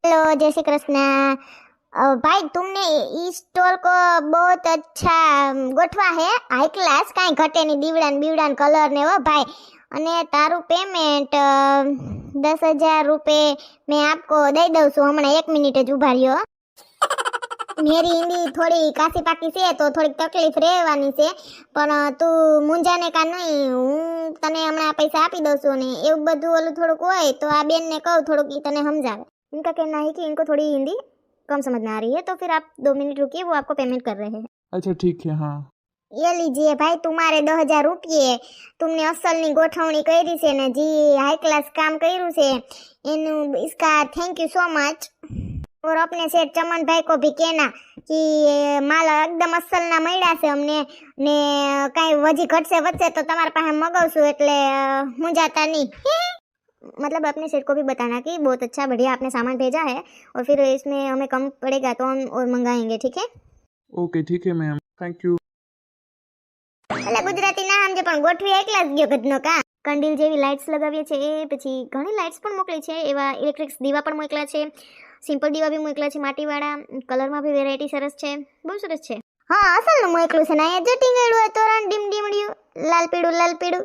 Hello जय श्री कृष्ण। भाई तुमने इस स्टॉल को बहुत अच्छा गोठवा है, हाई क्लास, काई घटे नहीं, दीवડાन बीवડાन कलर ने वो भाई। અને તારું પેમેન્ટ 10,000 मैं आपको દઈ દઉં છું હમણાં 1 મિનિટ જ ઉભા રહ્યો। मेरी हिंदी थोड़ी कासी पाकी से तो थोड़ी तकलीफ રહેવાની છે, પણ તું મુંજાને કા નહીં, હું તને હમણાં પૈસા આપી દઉં છું ને એવું બધું ઓલું થોડુંક હોય તો આ બેનને કહું થોડુંક ઈ તને સમજાવે। इनका कहना है कि इनको थोड़ी हिंदी कम समझ में आ रही है, तो फिर आप 2 मिनट रुकिए, वो आपको पेमेंट कर रहे हैं। अच्छा ठीक है हाँ। ये लीजिए भाई, तुम्हारे 10,000 तुमने असलनी गोठवणी करी से ने जी हाई क्लास काम કર્યું છે એનું इसका थैंक यू सो मच। और अपने सेठ चमन भाई को भी कहना कि माल एकदम असल ना મળ્યા છે અમને ને કાઈ વજી ઘટશે વધશે તો તમારા પાસે મગાવશું એટલે મુંજાતા નહીં। मतलब अपने सेठ को भी बताना कि बहुत अच्छा बढ़िया आपने सामान भेजा है और फिर इसमें हमें कम पड़ेगा तो हम और मंगाएंगे, ठीक है। ओके ठीक है मैम, थैंक यू। એટલે ગુજરાતી ના સમજે પણ ગોઠવી એકલા જ ગયો ગધનો કા। કંડીલ જેવી લાઇટ્સ લગાવીએ છે, પછી ઘણી લાઇટ્સ પણ મોકલી છે, એવા ઇલેક્ટ્રિક દીવા પણ મોકલા છે, સિમ્પલ દીવા બી મોકલા છે માટીવાળા, કલરમાં બી વેરાયટી સરસ છે, બહુ સરસ છે। હા અસલનું મોકલું છે ને, અહીંયા જો ટીંગાડ્યું તોરણ ડીમ ડીમડ્યું લાલ પીળું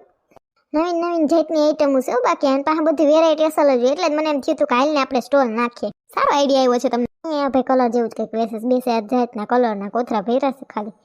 નવીન નવીન જાતની આઈટમો છે બાકી આની પાસે બધી વેરાયટી અસલ જ હોય, એટલે જ મને એમ થયું હતું કે હાલને આપણે સ્ટોલ નાખીએ। સારો આઈડિયા આવ્યો છે તમને। અહીંયા ભાઈ કલર જેવું જ કંઈક વેસે બેસે જાતના કલરના કોથરા ભર્યા છે ખાલી,